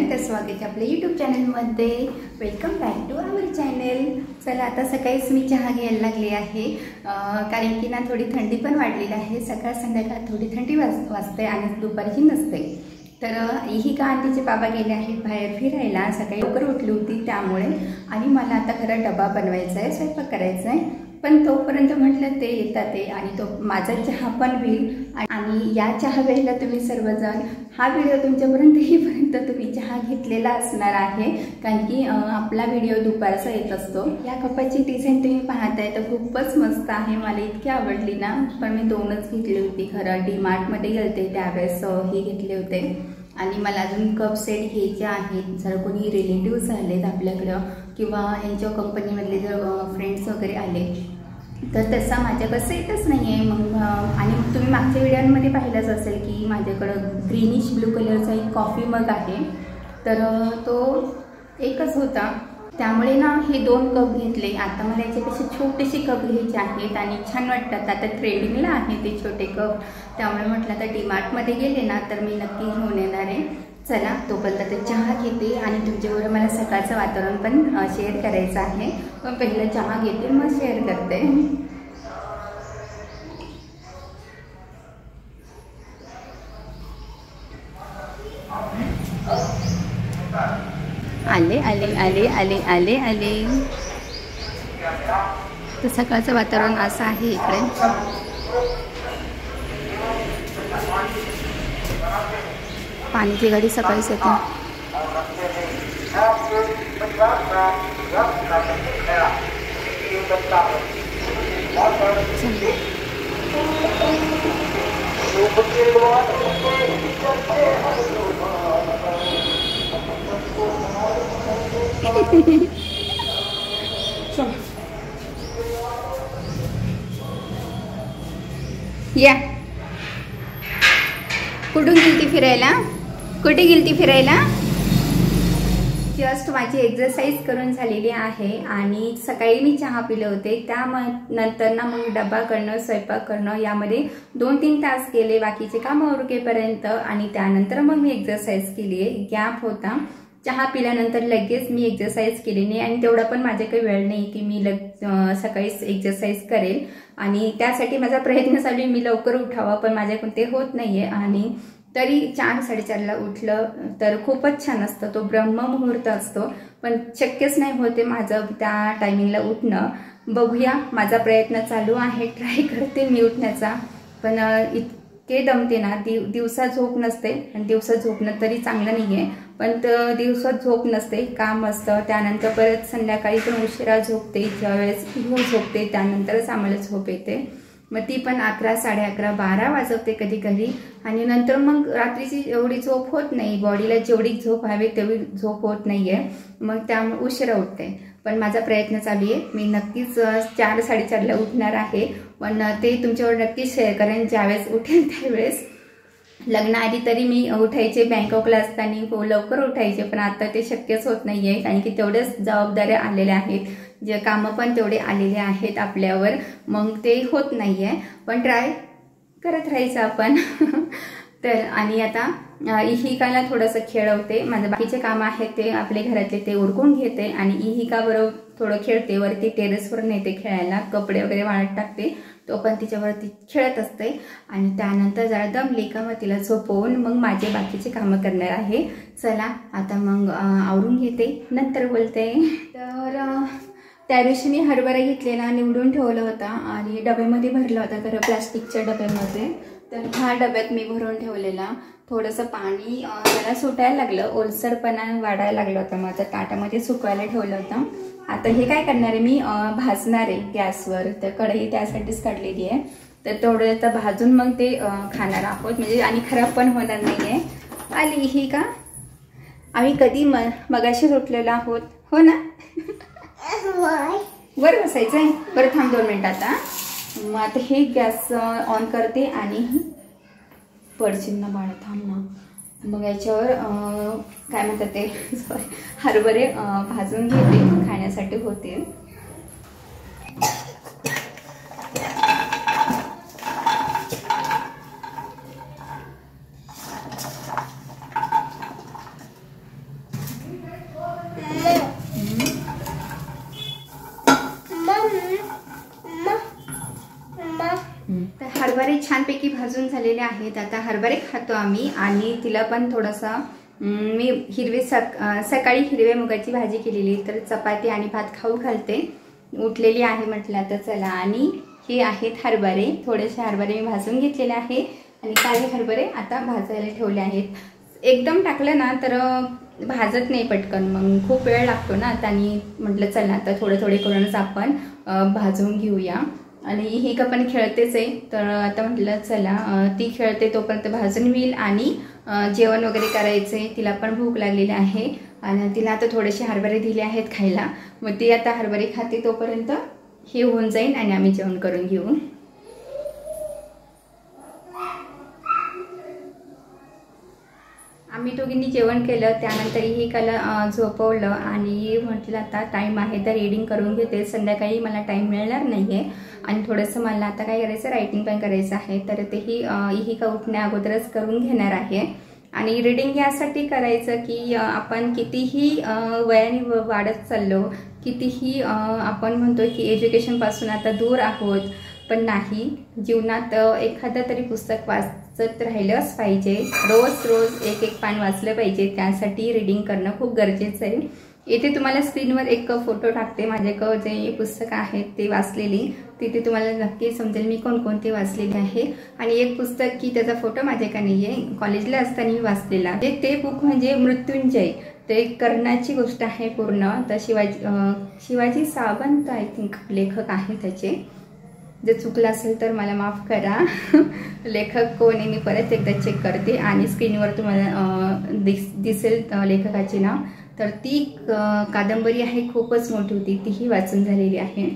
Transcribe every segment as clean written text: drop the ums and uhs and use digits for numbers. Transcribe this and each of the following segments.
एकदा स्वागत आहे आपल्या यूट्यूब चॅनलमध्ये। Welcome back to our channel. चला आता सकाळीच मी चहा घ्यायला लागले आहे, कारण की ना थोडी थंडी पण वाढलेली आहे। सकाळ संध्याकाळ थोडी थंडी वाजते आणि दुपारची नसते। तर ही का आंटीचे बाबा गेले आहेत बाहेर फिरायला, सकाळी लवकर उठली होती त्यामुळे, आणि मला आता घरात डबा बनवायचा आहे, स्वयंपाक करायचा आहे। पण तोपर्यंत म्हटलं ते येतात ते, आणि तो माझा चहा पण होईल। आणि या चहा वेळेला तुम्ही सर्वजण हा व्हिडिओ तुमच्यापर्यंत येईपर्यंत तुम्ही चहा घेतलेला असणार आहे, कारण की आपला व्हिडिओ दुपारचा येत असतो। या कपाची डिझाईन तुम्ही पाहताय तर खूपच मस्त आहे, मला इतकी आवडली ना। पण मी दोनच घेतली होती, खरं डीमार्टमध्ये गेलते त्यावेळेस ही घेतले होते। आणि मला अजून कप सेट घ्यायचे आहेत। जर कोणी रिलेटिव्स आलेत आपल्याकडं किंवा यांच्या कंपनीमधले जर फ्रेंड्स वगैरे आले तर तसा माझ्याकडे सेटच नाही आहे। मग आणि तुम्ही मागच्या व्हिडिओमध्ये पाहिलंच असेल की माझ्याकडं ग्रीनिश ब्लू कलरचा एक कॉफी मग आहे, तर तो एकच होता, त्यामुळे ना हे 2 कप घेतले। आता मला याच्यापेक्षा छोटेसे कप घ्यायचे आहेत आणि छान वाटतात, आता ट्रेडिंगला आहे ते छोटे कप, त्यामुळे म्हटलं आता डीमार्टमध्ये गेले ना तर मी नक्की घेऊन येणार आहे। चला तोपर्यंत तर चहा घेते आणि तुमच्याबरोबर मला सकाळचं वातावरण पण शेअर करायचं आहे। पण पहिलं चहा घेते मग शेअर करते। आले आले आले आले आले आले तर सकाळचं वातावरण असं आहे इकडे। पाण्याची गाडी सकाळीच येते। या कुठून गेलती फिरायला? कुठे गेलती फिरायला? जस्ट माझी एक्सरसाइज करून झालेली आहे आणि सकाळी मी चहा पिले होते, त्यानंतर ना मग डबा करणं, स्वयंपाक करणं यामध्ये 2-3 तास गेले बाकीचे काम उरकेपर्यंत, आणि त्यानंतर मग मी एक्सरसाइज केली आहे। गॅप होता, चहा पिल्यानंतर लगेच मी एक्सरसाइज केली नाही, आणि तेवढा पण माझ्याकडे वेळ नाही की मी सकाळीच एक्सरसाइज करेल, आणि त्यासाठी माझा प्रयत्न चालू आहे मी लवकर उठावं, पण माझ्याकडून ते होत नाहीये। आणि तरी 4-4:30ला उठलं तर खूपच छान असतं, तो ब्रह्ममुहूर्त असतो, पण शक्यच नाही होते माझं त्या टायमिंगला उठणं। बघूया, माझा प्रयत्न चालू आहे, ट्राय करते मी उठण्याचा, पण इतके दमते ना, दिवसा झोप नसते, आणि दिवसा झोपणं तरी चांगलं नाहीये, पण दिवसात झोप नसते, काम असतं, त्यानंतर परत संध्याकाळी पण उशिरा झोपते, ज्यावेळेस झोपते त्यानंतरच आम्हाला झोप येते, मग ती पण 11, 11:30, 12 वाजवते कधी कधी, आणि नंतर मग रात्रीची एवढी झोप होत नाही, बॉडीला जेवढी झोप हवी तेवढी झोप होत नाहीये, मग त्यामुळे उशिरा उठते। पण माझा प्रयत्न चालू आहे, मी नक्कीच 4-4:30ला उठणार आहे, पण ते तुमच्यावर नक्कीच शेअर करेन ज्यावेळेस उठेल त्यावेळेस। लग्नाआधी तरी मी उठायचे, बँकॉकला असताना लवकर उठायचे, पण आता ते शक्यच होत नाहीये, कारण की तेवढ्याच जबाबदाऱ्या आलेल्या आहेत, जे कामं पण तेवढे आलेले आहेत आपल्यावर, मग ते होत नाहीये, पण ट्राय करत राहायचं आपण। तर आणि आता इहिकाला थोडंसं खेळवते, माझं बाकीचे काम आहेत ते आपले घरातले ते उरकून घेते, आणि इहिका बरोबर थोडं खेळते, वरती टेरेसवर नेते खेळायला, कपडे वगैरे वाळत टाकते, तो पण तिच्यावरती खेळत असते, आणि त्यानंतर जरा दमली का मग तिला झोपवून मग माझे बाकीचे कामं करणार आहे। चला आता मग आवरून घेते, नंतर बोलते। तर त्या दिवशी मी हरभरा घेतलेला, निवडून ठेवला होता आणि डब्यामध्ये भरला होता, खरं प्लास्टिकच्या डब्यामध्ये, तर ह्या डब्यात मी भरून ठेवलेला। थोडंसं पाणी त्याला सुटायला लागलं, ओलसरपणा वाढायला लागला होता, मग आता ताटामध्ये सुकवायला ठेवलं होतं। आता हे काय करणार आहे मी, भाजणार आहे गॅसवर, तर कढई त्यासाठीच काढलेली आहे, तर तेवढं आता भाजून मग ते खाणार आहोत, म्हणजे आणि खराब पण होणार नाही आहे। आली ही का, आम्ही कधी मगाशी उठलेलो आहोत, हो ना? वर बसायचं आहे, बरं थांब 2 मिनिट आता। मग आता हे गॅस ऑन करते आणि पडशील ना बाळा, थांब ना, मग याच्यावर काय म्हणतात ते हरभरे भाजून घेते, खाण्यासाठी होते। तर हरभरे छानपैकी भाजून झालेले आहेत. आता हरभरे खातो आम्ही आणि तिला पण थोडासा मी सकाळी हिरव्या मुगाची भाजी केलेली, तर चपाती आणि भात खाऊ घालते. उठलेली आहे म्हटलं तर चला. आणि हे आहेत हरभरे, थोडेसे हरभरे मी भाजून घेतलेले आहे आणि काही हरभरे आता भाजायला ठेवले आहेत. एकदम टाकलं ना तर भाजत नाही पटकन, मग खूप वेळ लागतो ना. आणि म्हटलं चला आता थोडे थोडे करूनच आपण भाजून घेऊया. आणि ही का पण खेळतेच आहे, तर आता म्हटलं चला ती खेळते तोपर्यंत भाजून होईल आणि जेवण वगैरे करायचे. तिला पण भूक लागलेली आहे आणि तिला आता थोडेसे हरभरे दिले आहेत खायला, मग ती आता हरभरे खाते तोपर्यंत हे होऊन जाईल आणि आम्ही जेवण करून घेऊ. आम्ही दोघींनी जेवण केलं, त्यानंतर ही काला झोपवलं आणि म्हटलं आता टाईम आहे तर रीडिंग करून घेते. संध्याकाळी मला टाईम मिळणार नाही आहे आणि थोडंसं मला आता काय करायचं, रायटिंग पण करायचं आहे, तर तेही ही का उठण्या अगोदरच करून घेणार आहे. आणि रीडिंग यासाठी करायचं की आपण कितीही वयाने वाढत चाललो, कितीही आपण म्हणतो की एज्युकेशनपासून आता दूर आहोत, पण नाही, जीवनात एखादं तरी पुस्तक वाचत राहिलंच पाहिजे. रोज रोज एक एक पान वाचलं पाहिजे. त्यासाठी रीडिंग करणं खूप गरजेचं आहे. इथे तुम्हाला स्क्रीनवर एक फोटो टाकते माझ्याकडे जे पुस्तकं आहेत ते वाचलेली, तिथे तुम्हाला नक्की समजेल मी कोणकोणते वाचलेले आहे. आणि एक पुस्तक की त्याचा फोटो माझ्याकडे नाही आहे, कॉलेजला असताना मी वाचलेला. ते बुक म्हणजे मृत्युंजय, ते कर्णाची गोष्ट आहे पूर्ण. तर शिवाजी सावंत आय थिंक लेखक आहे त्याचे. जर चुकलं असेल तर मला माफ करा. लेखक कोण आहे मी परत एकदा चेक करते आणि स्क्रीनवर तुम्हाला दिसेल लेखकाचे नाव. तर ती कादंबरी आहे, खूपच मोठी होती, तीही वाचून झालेली आहे.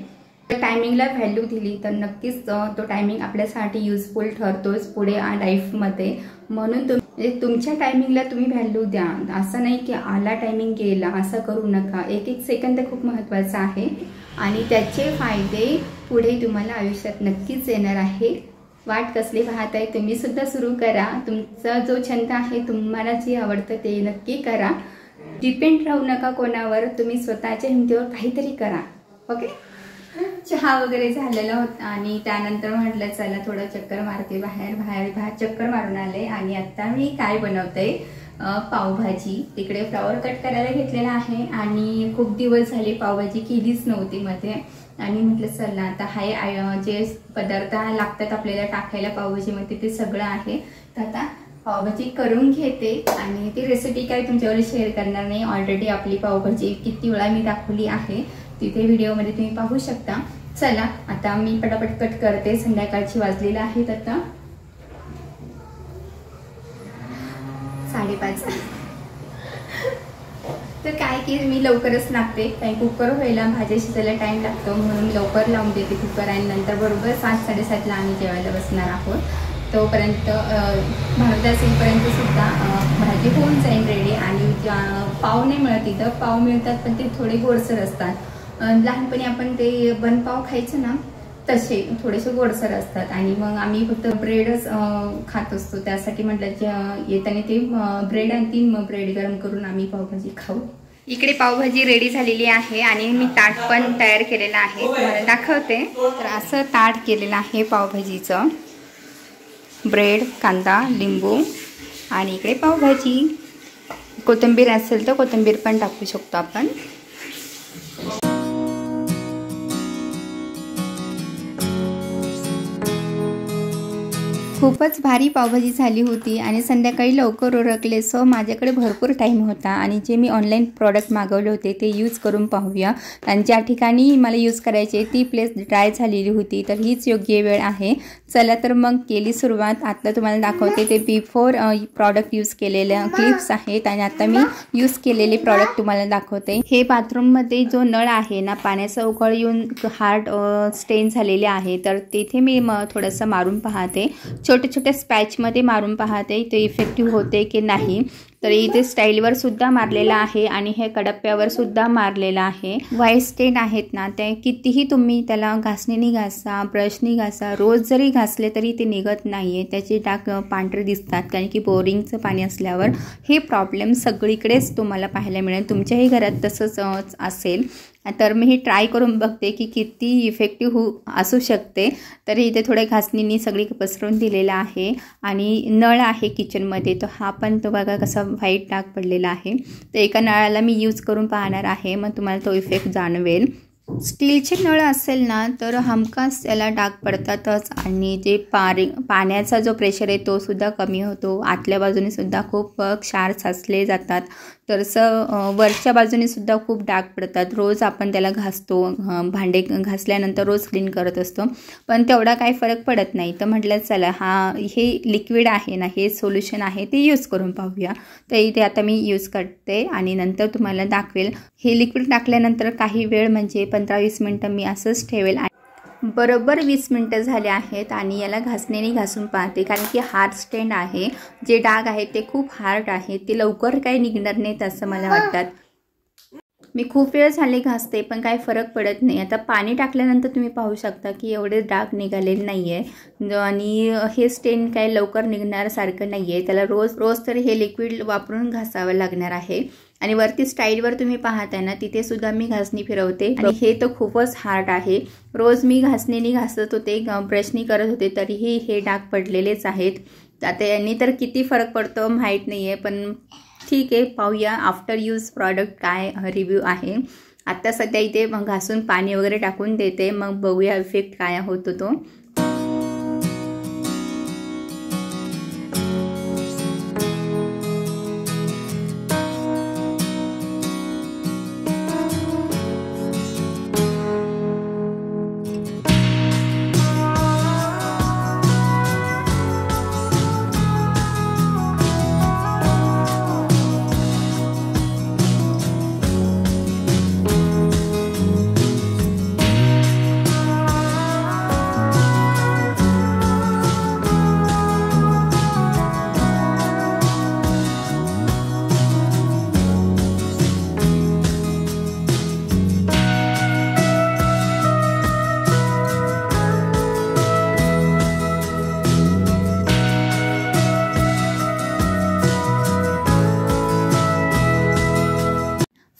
टायमिंगला व्हॅल्यू दिली तर नक्कीच तो टायमिंग आपल्यासाठी युजफुल ठरतोच पुढे लाईफमध्ये. म्हणून तुमच्या टायमिंगला तुम्ही व्हॅल्यू द्या. असं नाही की आला टायमिंग गेला असं करू नका. एक एक सेकंद खूप महत्त्वाचा आहे आणि त्याचे फायदे पुढे तुम्हाला आयुष्यात नक्कीच येणार आहे. वाट कसली पाहत आहे, तुम्ही सुद्धा सुरू करा. तुमचा जो छंद आहे, तुम्हाला जे आवडतं ते नक्की करा. डिपेंड राहू नका कोणावर, तुम्ही स्वतःच्या हिमतीवर काहीतरी करा. ओके. चहा वगैरे झालेला होता आणि त्यानंतर म्हटलं चला थोडं चक्कर मारते बाहेर चक्कर मारून आले. आणि आता मी काय बनवते, पावभाजी. तिकडे फ्लावर कट करायला घेतलेला आहे आणि खूप दिवस झाले पावभाजी केलीच नव्हती मध्ये. आणि म्हटलं चला आता हाय जे पदार्थ लागतात आपल्याला टाकायला पावभाजीमध्ये ते सगळं आहे, तर आता पावभाजी करून घेते. आणि ती रेसिपी काय तुमच्यावर शेअर करणार नाही, ऑलरेडी आपली पावभाजी किती वेळा मी दाखवली आहे, तिथे व्हिडिओमध्ये तुम्ही पाहू शकता. चला आता मी पटापट कट करते. संध्याकाळची वाजलेलं आहेत आता 5:30. तर काय की मी लवकरच लागते, काही कुकर व्हायला भाज्या शिजायला टाईम लागतो म्हणून लवकर लावून देते कुकर. आणि नंतर बरोबर 7-7:30ला आम्ही जेवायला बसणार आहोत. तोपर्यंत भात असेलपर्यंत सुद्धा भाजी होऊन जाईल रेडी. आणि पाव नाही मिळत इथं, पाव मिळतात पण ते थोडे गोडसर असतात. लहानपणी आपण ते बनपाव खायचं ना, तसे थोडेसे गोडसर असतात. आणि मग आम्ही फक्त ब्रेडच खात असतो. त्यासाठी म्हटलं येताना ते ब्रेड आणतील, मग ब्रेड गरम करून आम्ही पावभाजी खाऊ. इकडे पावभाजी रेडी झालेली आहे आणि मी ताट पण तयार केलेलं आहे, तुम्हाला दाखवते. तर असं ताट केलेलं आहे पावभाजीचं. ब्रेड, कांदा, लिंबू आणि इकडे पावभाजी. कोथिंबीर असेल तर कोथिंबीर पण टाकू शकतो आपण. खूपच भारी पावभाजी झाली होती आणि संध्याकाळी लवकर उरकले. सो माझ्याकडे भरपूर टाईम होता आणि जे मी ऑनलाईन प्रॉडक्ट मागवले होते ते यूज करून पाहूया. आणि ज्या ठिकाणी मला यूज करायचे ती प्लेस ड्राय झालेली होती, तर हीच योग्य वेळ आहे. चला तर मग केली सुरुवात. आता तुम्हाला दाखवते ते बिफोर प्रॉडक्ट यूज केलेल्या क्लिप्स आहेत आणि आता मी यूज केलेले प्रॉडक्ट तुम्हाला दाखवते. हे बाथरूममध्ये जो नळ आहे ना, पाण्याचा उकळ येऊन हार्ड स्टेन झालेले आहे, तर तेथे मी थोडंसं मारून पाहते. छोटे छोटे स्पॅचमध्ये मारून पाहते ते इफेक्टिव्ह होते की नाही. तर इथे स्टाईलवर सुद्धा मारलेला आहे आणि हे कडप्प्यावर सुद्धा मारलेला आहे. व्हाईट स्टेन आहेत ना, ते कितीही तुम्ही त्याला घासणीने घासा, ब्रशनी घासा, रोज जरी घासले तरी ते निघत नाही आहे. त्याचे डाग पांढरे दिसतात, कारण की बोरिंगचं पाणी असल्यावर हे प्रॉब्लेम सगळीकडेच तुम्हाला पाहायला मिळेल. तुमच्याही घरात तसंच असेल. तर मी ही ट्राय करून बघते की किती इफेक्टिव्ह असू शकते. तर इथे थोड्या घासणींनी सगळी पसरवून दिलेला आहे आणि नळ आहे किचनमध्ये, तो हा पण तो बघा कसा व्हाईट डाग पडलेला आहे. तर एका नळाला मी यूज करून पाहणार आहे, मग तुम्हाला तो इफेक्ट जाणवेल. स्टीलचे नळ असेल ना तर हमखास त्याला डाग पडतातच आणि जे पाण्याचा जो प्रेशर आहे तो सुद्धा कमी होतो. आतल्या बाजूने सुद्धा खूप क्षार साचले जातात, तर वरच्या बाजूने सुद्धा खूप डाग पडतात. रोज आपण त्याला घासतो, भांडे घासल्यानंतर रोज क्लीन करत असतो, पण तेवढा काही फरक पडत नाही. तर म्हटलं चला हे लिक्विड आहे ना, हे सोल्युशन आहे ते यूज करून पाहूया. तर इथे आता मी यूज करते आणि नंतर तुम्हाला दाखवेल. हे लिक्विड टाकल्यानंतर काही वेळ म्हणजे 15-20 मिनटं मी असंच ठेवेल. बरोबर 20 मिनटं झाले आहेत आणि याला घासणीने घासून पाहते, कारण की हार्ड स्टेन आहे. जे डाग आहेत ते खूप हार्ड आहे, ते लवकर काही निघणार नाहीत असं मला वाटतात. मी खूप वेळ झाले घासते पण काही फरक पडत नाही. आता पाणी टाकल्यानंतर तुम्ही पाहू शकता की एवढे डाग निघालेले नाही आहे आणि हे स्टेन काही लवकर निघण्यासारखं नाही आहे. त्याला रोज तरी हे लिक्विड वापरून घासावं लागणार आहे. आणि वरती स्टाईलवर तुम्ही पाहताय ना, तिथे सुद्धा मी घासणी फिरवते आणि हे तर खूपच हार्ड आहे. रोज मी घासणीने घासत होते, ब्रशनी करत होते, तरीही हे डाग पडलेलेच आहेत. आता यांनी तर किती फरक पडतो माहीत नाही आहे, पण ठीक आहे, पाहूया आफ्टर यूज प्रॉडक्ट काय रिव्ह्यू आहे. आता सध्या इथे मग घासून पाणी वगैरे टाकून देते, मग बघूया इफेक्ट काय होतो तो.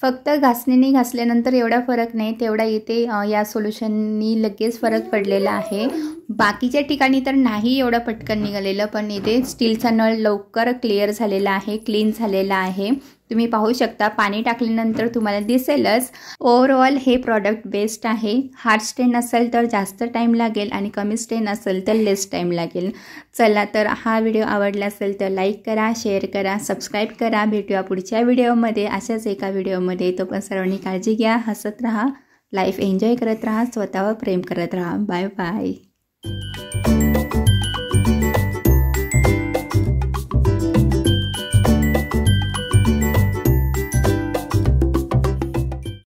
फक्त घासणीने घासल्यानंतर एवढा फरक नाही, तेवढा इथे या सोल्युशननी लगेच फरक पडलेला आहे. बाकीच्या ठिकाणी तर नाही एवढं पटकन निघालेलं, पण इथे स्टीलचा नळ लवकर क्लिअर झालेला आहे, क्लीन झालेला आहे. तुम्ही पाहू शकता, पाणी टाकल्यानंतर तुम्हाला दिसेलच. ओव्हरऑल हे प्रॉडक्ट बेस्ट आहे. हार्ड स्टेन असेल तर जास्त टाईम लागेल आणि कमी स्टेन असेल तर लेस टाईम लागेल. चला, तर हा व्हिडिओ आवडला असेल तर लाईक करा, शेअर करा, सबस्क्राईब करा. भेटूया पुढच्या व्हिडिओमध्ये अशाच एका व्हिडिओमध्ये. तो पण सर्वांनी काळजी घ्या, हसत राहा, लाईफ एन्जॉय करत राहा, स्वतःवर प्रेम करत राहा. Bye bye.